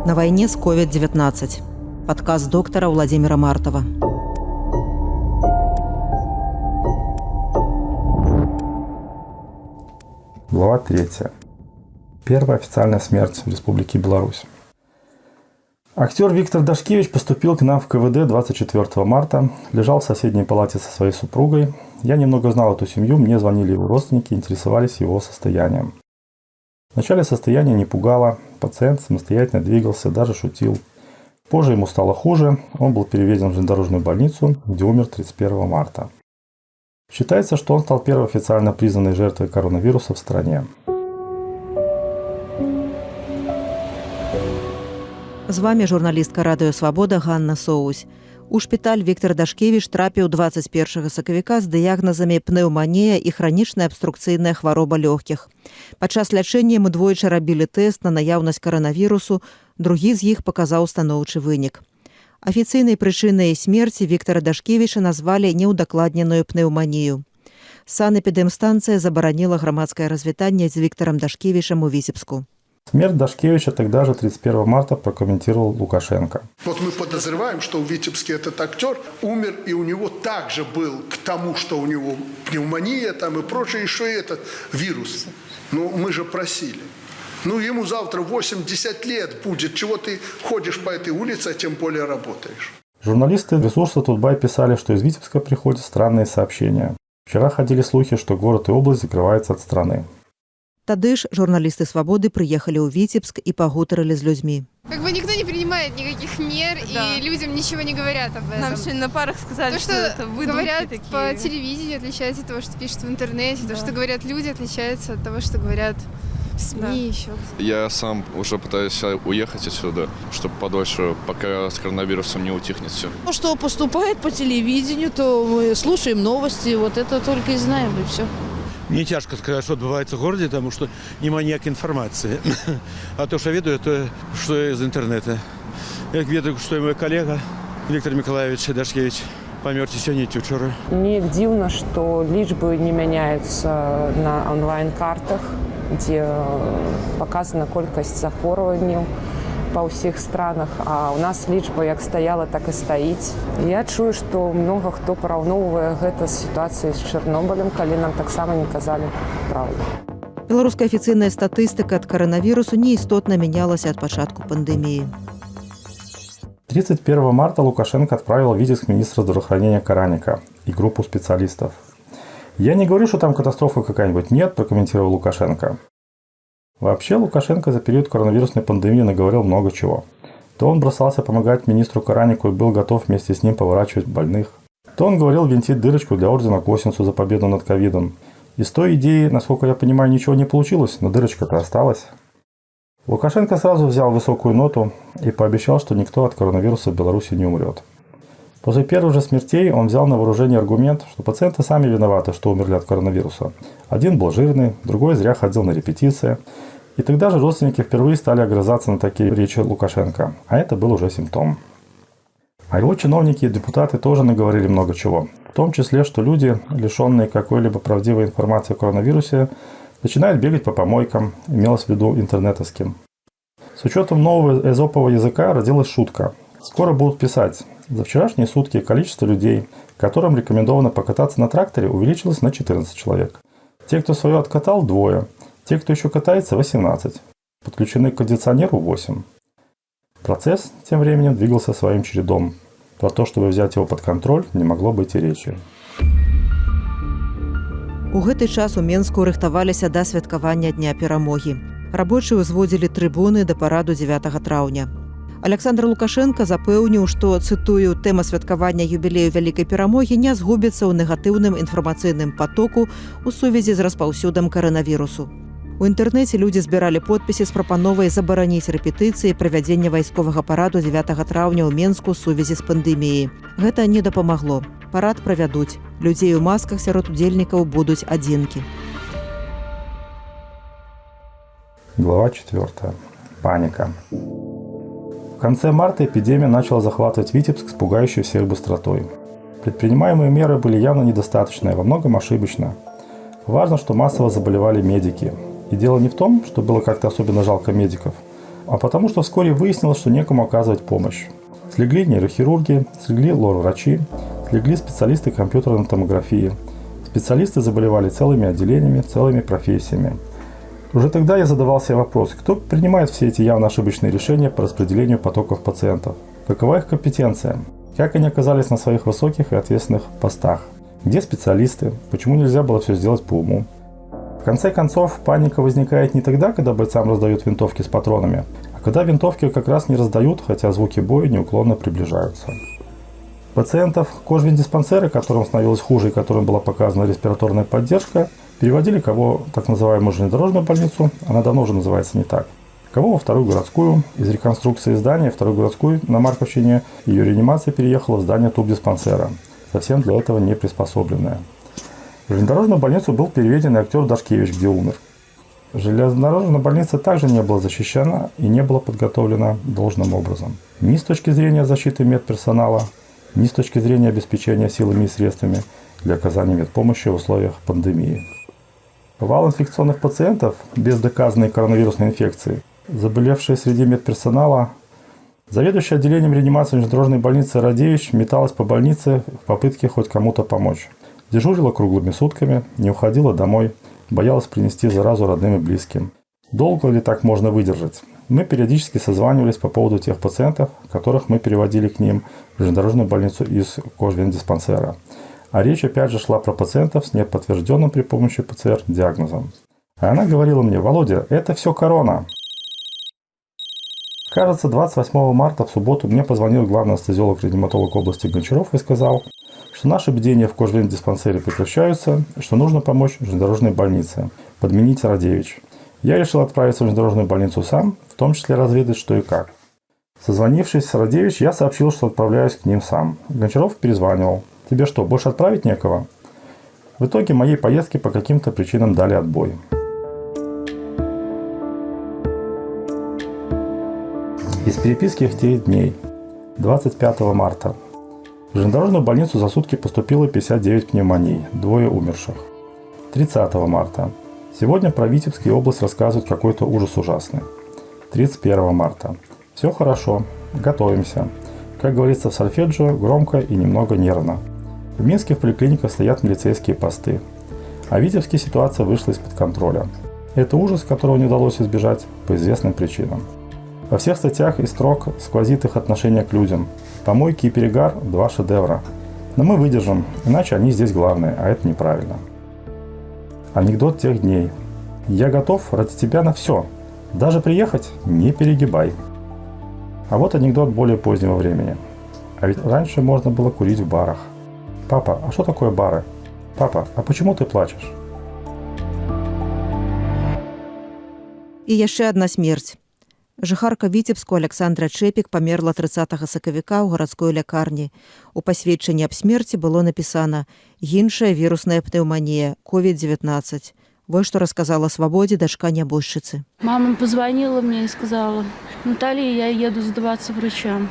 На войне с COVID-19. Подкаст доктора Владимира Мартова. Глава 3. Первая официальная смерть в Республике Беларусь. Актер Виктор Дашкевич поступил к нам в КВД 24 марта, лежал в соседней палате со своей супругой. Я немного знал эту семью, мне звонили его родственники, интересовались его состоянием. Вначале состояние не пугало, пациент самостоятельно двигался, даже шутил. Позже ему стало хуже, он был переведен в железнодорожную больницу, где умер 31 марта. Считается, что он стал первой официально признанной жертвой коронавируса в стране. З вами журналістка Радыё Свабода Ганна Соусь. У шпіталь Віктор Дашкевіч трапіў 21 сакавіка з дыягназамі пнеўманія і хранічная абструкцыйная хвароба лёгкіх. Падчас лячэння яму двойчы рабілі тэст на наяўнасць каранавірусу, другі з іх паказаў станоўчы вынік. Афіцыйнай прычынай смерці Віктора Дашкевіча назвалі неўдакладненую пнеўманію. Санэпідэмстанцыя забараніла грамадскае развітанне з Віктором Дашкевичем у Витебску. Смерть Дашкевича тогда же 31 марта прокомментировал Лукашенко. Вот мы подозреваем, что в Витебске этот актер умер, и у него также был к тому, что у него пневмония там и прочее, еще и этот вирус. Ну, мы же просили. Ну, ему завтра 80 лет будет. Чего ты ходишь по этой улице, а тем более работаешь? Журналисты ресурса Тутбай писали, что из Витебска приходят странные сообщения. Вчера ходили слухи, что город и область закрываются от страны. Тады ж журналісты «Свабоды» прыехалі ў Витебск і пагутарылі з людзьмі. Как бы никто не принимает никаких мер, и людям ничего не говорят об этом. Нам сегодня на парах сказали, то, что это выдумки говорят такие. по телевидению, отличается от того, что пишут в интернете. Да. То, что говорят люди, отличается от того, что говорят в СМИ еще. Я сам уже пытаюсь уехать отсюда, чтобы подольше, пока с коронавирусом не утихнет все. То, что поступает по телевидению, то мы слушаем новости, вот это только и знаем, и все. Мне тяжко сказать, что отбывается в городе, потому что нема никакой информации. А то, что ведаю, это что из интернета. Я ведаю, что и мой коллега Виктор Миколаевич Дашкевич помер сегодня и вчера. Мне дивно, что лічбы не меняются на онлайн-картах, где показана колькасць захворванняў па ўсіх странах, а у нас лічба як стаяла, так і стаіць. Я чую, што многа хто параўноўвае гэта з сітуацыяй з Чарнобылем, калі нам таксама не казалі праўду. Беларуская афіцыйная статыстыка ад каранавірусу неістотна мянялася ад пачатку пандэміі. 31 марта Лукашенко отправил в Витебск министра здравоохранения Караника и группу специалистов. «Я не говорю, что там катастрофа какая-нибудь. Нет», – прокомментировал Лукашенко. Вообще Лукашенко за период коронавирусной пандемии наговорил много чего. То он бросался помогать министру Каранику и был готов вместе с ним поворачивать больных. То он говорил винтить дырочку для ордена Косинцу за победу над ковидом. Из той идеи, насколько я понимаю, ничего не получилось, но дырочка-то осталась. Лукашенко сразу взял высокую ноту и пообещал, что никто от коронавируса в Беларуси не умрет. После первых же смертей он взял на вооружение аргумент, что пациенты сами виноваты, что умерли от коронавируса. Один был жирный, другой зря ходил на репетиции. И тогда же родственники впервые стали огрызаться на такие речи Лукашенко. А это был уже симптом. А его чиновники и депутаты тоже наговорили много чего. В том числе, что люди, лишенные какой-либо правдивой информации о коронавирусе, начинают бегать по помойкам, имелось в виду интернетовским. С учетом нового эзопового языка родилась шутка. Скоро будут писать: за вчерашние сутки количество людей, которым рекомендовано покататься на тракторе, увеличилось на 14 человек. Те, кто свое откатал, 2. Те, кто еще катается, 18. Подключены к кондиционеру 8. Процесс тем временем двигался своим чередом. Про то, чтобы взять его под контроль, не могло быть и речи. У гэты час у Менску рыхтаваліся да святкавання Дня перамогі. Рабочыя ўзводзілі трыбуны да параду 9 траўня. Александр Лукашенко запэўніў, што, цытую, тэма святкавання юбілею вялікай перамогі не згубіцца ў негатыўным інфармацыйным патоку ў сувязі з распаўсюдам каранавірусу. У інтэрнэце людзі збіралі подпісы з прапановай забараніць рэпетыцыі правядзення вайсковага параду 9 траўня ў Менску ў сувязі з пандэміяй. Гэта не дапамагло. Парад правядуць. Людзей у масках сярод удзельнікаў будуць адзінкі. Глава 4. Паника. В конце марта эпидемия начала захватывать Витебск с пугающей всех быстротой. Предпринимаемые меры были явно недостаточны, во многом ошибочно. Важно, что массово заболевали медики. И дело не в том, что было как-то особенно жалко медиков, а потому что вскоре выяснилось, что некому оказывать помощь. Слегли нейрохирурги, слегли лор-врачи, слегли специалисты компьютерной томографии. Специалисты заболевали целыми отделениями, целыми профессиями. Уже тогда я задавал себе вопрос, кто принимает все эти явно ошибочные решения по распределению потоков пациентов? Какова их компетенция? Как они оказались на своих высоких и ответственных постах? Где специалисты? Почему нельзя было все сделать по уму? В конце концов, паника возникает не тогда, когда бойцам раздают винтовки с патронами, а когда винтовки как раз не раздают, хотя звуки боя неуклонно приближаются. Пациентов кожвендиспансеры, которым становилось хуже и которым была показана респираторная поддержка, переводили кого в так называемую железнодорожную больницу, она давно уже называется не так, кого во вторую городскую. Из реконструкции здания второй городской на Марковщине ее реанимация переехала в здание тубдиспансера, совсем для этого не приспособленное. В железнодорожную больницу был переведен и актер Дашкевич, где умер. Железнодорожная больница также не была защищена и не была подготовлена должным образом. Ни с точки зрения защиты медперсонала, ни с точки зрения обеспечения силами и средствами для оказания медпомощи в условиях пандемии. Вал инфекционных пациентов без доказанной коронавирусной инфекции, заболевшие среди медперсонала, заведующая отделением реанимации железнодорожной больницы Радевич металась по больнице в попытке хоть кому-то помочь. Дежурила круглыми сутками, не уходила домой, боялась принести заразу родным и близким. Долго ли так можно выдержать? Мы периодически созванивались по поводу тех пациентов, которых мы переводили к ним в железнодорожную больницу из кожвендиспансера. А речь опять же шла про пациентов с неподтвержденным при помощи ПЦР диагнозом. А она говорила мне: «Володя, это все корона». Кажется, 28 марта в субботу мне позвонил главный анестезиолог-реаниматолог области Гончаров и сказал, что наши бдения в кожвендиспансере прекращаются, что нужно помочь железнодорожной больнице, подменить Радевич. Я решил отправиться в железнодорожную больницу сам, в том числе разведать, что и как. Созвонившись с Радевич, я сообщил, что отправляюсь к ним сам. Гончаров перезванивал. «Тебе что, больше отправить некого?» В итоге моей поездке по каким-то причинам дали отбой. Из переписки тех дней. 25 марта. В железнодорожную больницу за сутки поступило 59 пневмоний, 2 умерших. 30 марта. Сегодня про Витебск и область рассказывают какой-то ужас ужасный. 31 марта. Все хорошо, готовимся. Как говорится в сольфеджио, громко и немного нервно. В Минске в поликлиниках стоят милицейские посты. А в Витебске ситуация вышла из-под контроля. Это ужас, которого не удалось избежать по известным причинам. Во всех статьях и строк сквозит их отношение к людям. Помойки и перегар – 2 шедевра. Но мы выдержим, иначе они здесь главные, а это неправильно. Анекдот тех дней. Я готов ради тебя на все. Даже приехать – не перегибай. А вот анекдот более позднего времени. А ведь раньше можно было курить в барах. Папа, а что такое бары? Папа, а почему ты плачешь? І яшчэ адна смерць. Жыхарка Віцебску Александра Чэпік памерла 30 сакавіка ў гарадской лякарні. У пасведчанні аб смерці было напісана «Іншая вірусная пнеўманія, COVID-19». Вот что рассказала Свободе дочка небожчицы. Мама позвонила мне и сказала: «Наталья, я еду сдаваться врачам».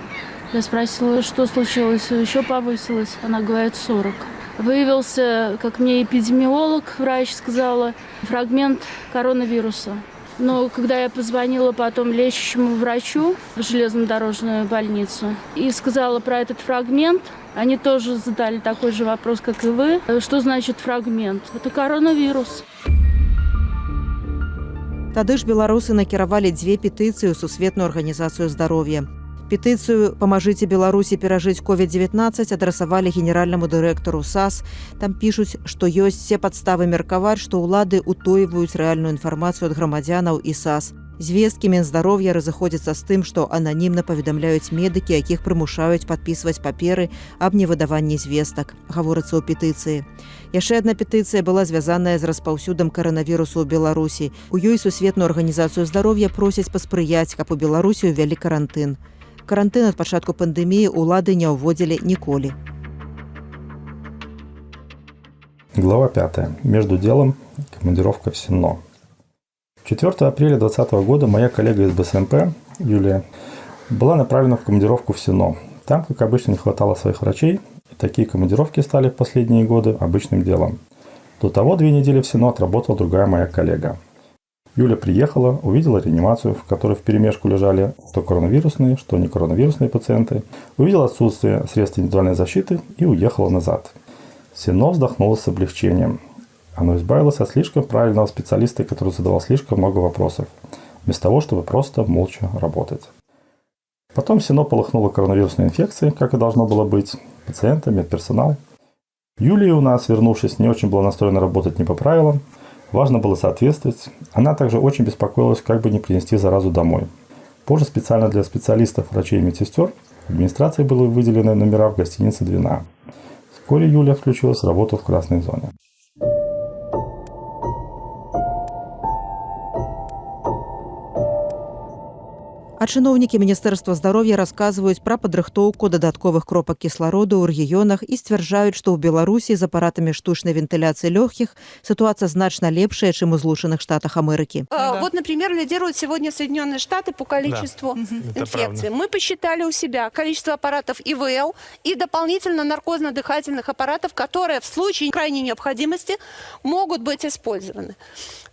Я спросила, что случилось, еще повысилось. Она говорит, 40. Выявился, как мне эпидемиолог, врач сказала, фрагмент коронавируса. Но когда я позвонила потом лечащему врачу в железнодорожную больницу и сказала про этот фрагмент, они тоже задали такой же вопрос, как и вы. Что значит фрагмент? Это коронавирус. Тады ж беларусы накіравалі 2 петыцыі ў Сусветную арганізацыю здароўя. Петыцыю «Памажыце Беларусі перажыць COVID-19» адрасавалі генеральнаму дырэктару САС. Там пішуць, што ёсць все падставы меркаваць, што ўлады утойваюць рэальную інфармацыю ад грамадзянаў і САС. Звесткі Мінздароўя разыходзяцца з тым, што ананімна паведамляюць медыкі, якіх прымушаюць падпісваць паперы аб невыдаванні звестак, гаворыцца ў петыцыі. Яшчэ адна петыцыя была звязаная з распаўсюдам каранавірусу ў Беларусі. У ёй Сусветную арганізацыю здароўя просяць паспрыяць, каб у Беларусі ўвялі карантын. Карантин от пачатку пандемии улады не уводили ніколі. Глава 5. Между делом. Командировка в СИНО. 4 апреля 2020 года моя коллега из БСМП, Юлия, была направлена в командировку в СИНО. Там, как обычно, не хватало своих врачей, и такие командировки стали в последние годы обычным делом. До того 2 недели в СИНО отработала другая моя коллега. Юля приехала, увидела реанимацию, в которой вперемешку лежали что коронавирусные, что не коронавирусные пациенты, увидела отсутствие средств индивидуальной защиты и уехала назад. Сино вздохнула с облегчением. Оно избавилось от слишком правильного специалиста, который задавал слишком много вопросов, вместо того, чтобы просто молча работать. Потом Сино полыхнуло коронавирусной инфекцией, как и должно было быть, пациенты, медперсонал. Юлия у нас, вернувшись, не очень была настроена работать не по правилам. Важно было соответствовать. Она также очень беспокоилась, как бы не принести заразу домой. Позже специально для специалистов, врачей и медсестер администрацией были выделены номера в гостинице «Двина». Вскоре Юля включилась в работу в красной зоне. А чыноўнікі міністэрства здароўя расказваюць пра падрыхтоўку дадатковых кропак кіслароду ў рэгіёнах і сцвярджаюць, што ў Беларусі з апаратамі штучнай вентыляцыі лёгкіх ситуация значно лепшая, чем в Соединенных Штатах Америки. Вот, например, лидируют сегодня Соединенные Штаты по количеству инфекций. Мы посчитали у себя количество аппаратов ИВЛ и дополнительно наркозно-дыхательных аппаратов, которые в случае крайней необходимости могут быть использованы.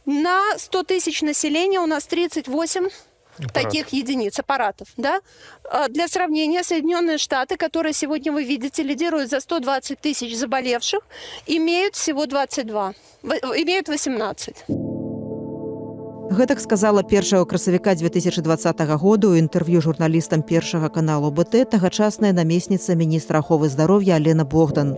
На 100 тысяч населения у нас 38 таких единиц аппаратов. Да? Для сравнения, Соединенные Штаты, которые сегодня вы видите, лидируют за 120 тысяч заболевших, имеют всего 22, имеют 18. Гэтак сказала 1 красавіка 2020 года ў інтэрв'ю журналістам першага каналу БТ тагачасная намесніца міністра аховы здароўя Алена Богдан.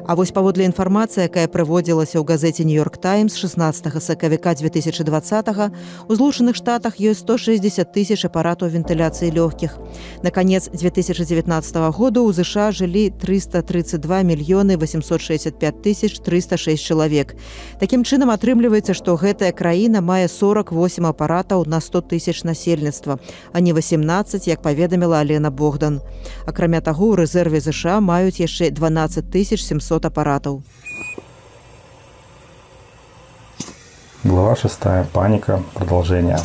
А вось паводле інфармацыі, якая прыводзілася ў газеце «Нью-Йорк Таймс» 16 сакавіка 2020-го, у Злучаных Штатах ёсць 160 тысяч апаратаў вентыляцыі лёгкіх. На канец 2019 года ў ЗША жылі 332 мільёны 865 тысяч 306 чалавек. Такім чынам атрымліваецца, што гэтая краіна мае 48 апаратаў на 100 тысяч насельніцтва, а не 18, як паведаміла Алена Богдан. Акрамя таго, у рэзерве ЗША маюць яшчэ 12 700 аппаратов. Глава 6. Паника. Продолжение.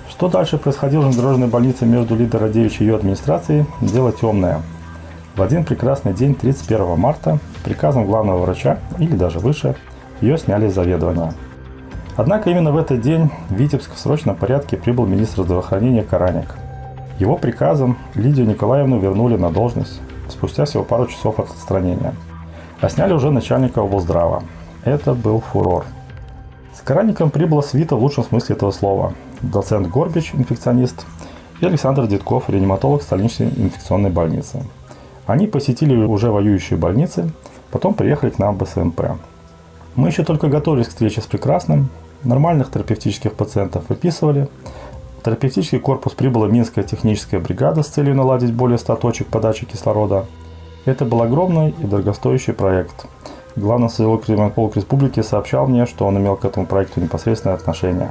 Что дальше происходило в железнодорожной больнице между Лидой Радевич и ее администрацией, дело темное. В один прекрасный день, 31 марта, приказом главного врача, или даже выше, ее сняли с заведования. Однако именно в этот день в Витебск в срочном порядке прибыл министр здравоохранения Караник. Его приказом Лидию Николаевну вернули на должность спустя всего пару часов от отстранения. А сняли уже начальника облздрава. Это был фурор. С Караником прибыла свита в лучшем смысле этого слова. Доцент Горбич, инфекционист, и Александр Дедков, реаниматолог столичной инфекционной больницы. Они посетили уже воюющие больницы, потом приехали к нам в БСМП. Мы еще только готовились к встрече с прекрасным. Нормальных терапевтических пациентов выписывали. В терапевтический корпус прибыла Минская техническая бригада с целью наладить более 100 точек подачи кислорода. Это был огромный и дорогостоящий проект. Главный социолог республики сообщал мне, что он имел к этому проекту непосредственное отношение.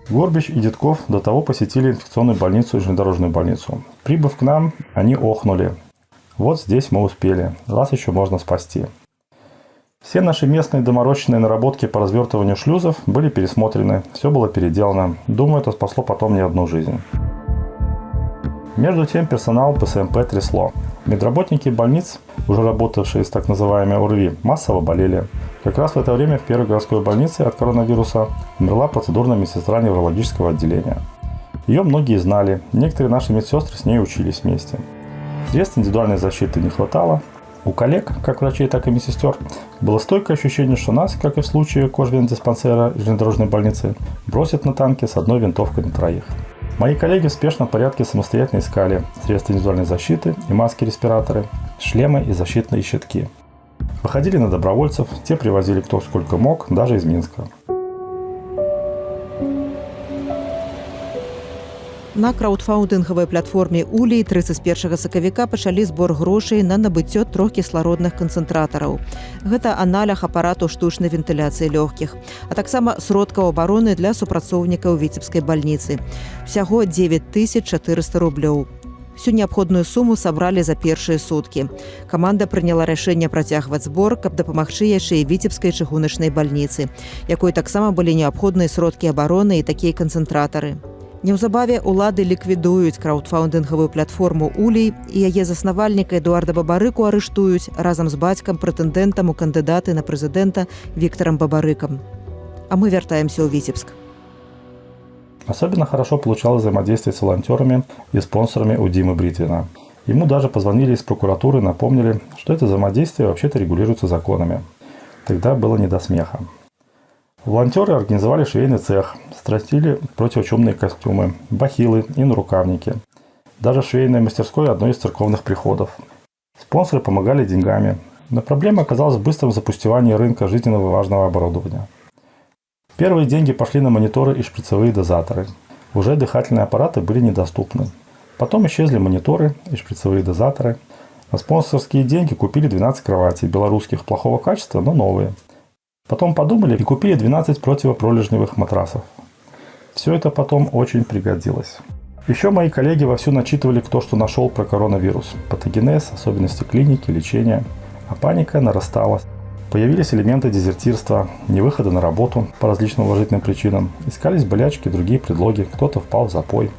Горбич и Дедков до того посетили инфекционную больницу и железнодорожную больницу. Прибыв к нам, они охнули. Вот здесь мы успели. Вас еще можно спасти. Все наши местные доморощенные наработки по развертыванию шлюзов были пересмотрены, все было переделано. Думаю, это спасло потом не одну жизнь. Между тем персонал ПСМП трясло. Медработники больниц, уже работавшие с так называемой ОРВИ, массово болели. Как раз в это время в первой городской больнице от коронавируса умерла процедурная медсестра неврологического отделения. Ее многие знали, некоторые наши медсестры с ней учились вместе. Средств индивидуальной защиты не хватало. У коллег, как врачей, так и медсестер, было стойкое ощущение, что нас, как и в случае кожвендиспансера железнодорожной больницы, бросят на танке с одной винтовкой на троих. Мои коллеги в спешном порядке самостоятельно искали средства индивидуальной защиты и маски-респираторы, шлемы и защитные щитки. Выходили на добровольцев, те привозили кто сколько мог, даже из Минска. На краўдфаўндынгавай платформе «Улей» 31 сакавіка пачалі збор грошай на набыццё 3 кіслародных канцэнтратараў. Гэта аналаг апарату штучнай вентыляцыі лёгкіх, а таксама сродкаў абароны для супрацоўнікаў Віцебскай больніцы. Усяго 9400 рублёў. Всю неабходную суму сабралі за першыя суткі. Каманда прыняла рашэнне працягваць збор, каб дапамагчы яшчэ і Віцебскай чыгуначнай больніцы, якой таксама былі неабходныя сродкі абароны і такія канцэнтратары. Неўзабаве улады ліквідуюць краўдфаўндынгавую платформу «Улей» і яе заснавальніка Эдуарда Бабарыку арыштуюць разам з бацькам прэтэндэнтам у кандыдаты на прэзідэнта Віктарам Бабарыкам. А мы вяртаемся ў Віцебск. Особенно хорошо получалось взаимодействие с волонтерами и спонсорами у Димы Бритвина. Ему даже позвонили из прокуратуры и напомнили, что это взаимодействие вообще-то регулируется законами. Тогда было не до смеха. Волонтеры организовали швейный цех, стратили противочумные костюмы, бахилы и нарукавники. Даже в швейной мастерской одной из церковных приходов. Спонсоры помогали деньгами. Но проблема оказалась в быстром запустевании рынка жизненно важного оборудования. Первые деньги пошли на мониторы и шприцевые дозаторы. Уже дыхательные аппараты были недоступны. Потом исчезли мониторы и шприцевые дозаторы. На спонсорские деньги купили 12 кроватей белорусских плохого качества, но новые. Потом подумали и купили 12 противопролежневых матрасов. Все это потом очень пригодилось. Еще мои коллеги вовсю начитывали, кто что нашел про коронавирус. Патогенез, особенности клиники, лечения. А паника нарастала. Появились элементы дезертирства, невыхода на работу по различным уважительным причинам. Искались болячки, другие предлоги, кто-то впал в запой.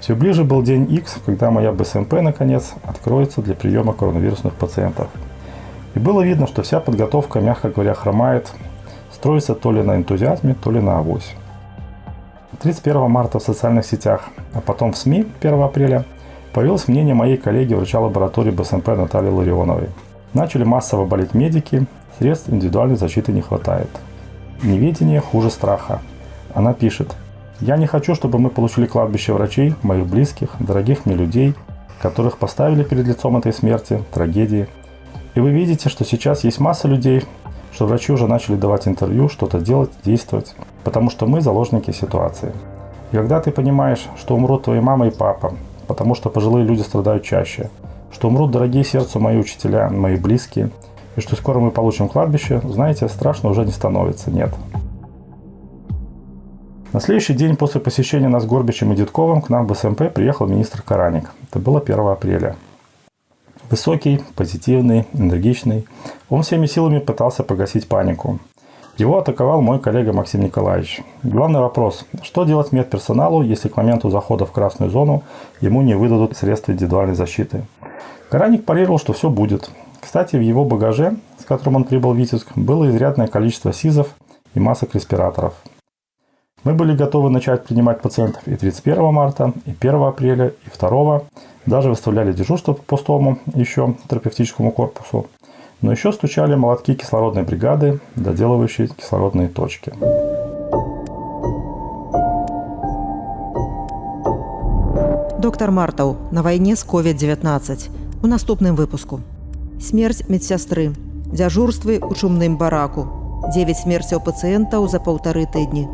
Все ближе был день X, когда моя БСМП, наконец, откроется для приема коронавирусных пациентов. И было видно, что вся подготовка, мягко говоря, хромает, строится то ли на энтузиазме, то ли на авось. 31 марта в социальных сетях, а потом в СМИ 1 апреля появилось мнение моей коллеги врача лаборатории БСМП Натальи Ларионовой. Начали массово болеть медики, средств индивидуальной защиты не хватает. Неведение хуже страха. Она пишет: «Я не хочу, чтобы мы получили кладбище врачей, моих близких, дорогих мне людей, которых поставили перед лицом этой смерти, трагедии. И вы видите, что сейчас есть масса людей, что врачи уже начали давать интервью, что-то делать, действовать, потому что мы заложники ситуации. И когда ты понимаешь, что умрут твои мама и папа, потому что пожилые люди страдают чаще, что умрут дорогие сердцу мои учителя, мои близкие, и что скоро мы получим кладбище, знаете, страшно уже не становится, нет». На следующий день после посещения нас Горбичем и Дедковым к нам в БСМП приехал министр Караник. Это было 1 апреля. Высокий, позитивный, энергичный. Он всеми силами пытался погасить панику. Его атаковал мой коллега Максим Николаевич. Главный вопрос: что делать медперсоналу, если к моменту захода в красную зону ему не выдадут средства индивидуальной защиты? Караник парировал, что все будет. Кстати, в его багаже, с которым он прибыл в Витебск, было изрядное количество СИЗов и масок респираторов. Мы были готовы начать принимать пациентов и 31 марта, и 1 апреля, и 2. Даже выставляли дежурство по пустому еще терапевтическому корпусу. Но еще стучали молотки кислородной бригады, доделывающие кислородные точки. Доктор Мартаў на вайне з COVID-19. У наступным выпуску. Смерць медсястры. Дзяжурствы ў чумным бараку. 9 смерцяў пацыентаў за 1,5 тыдні.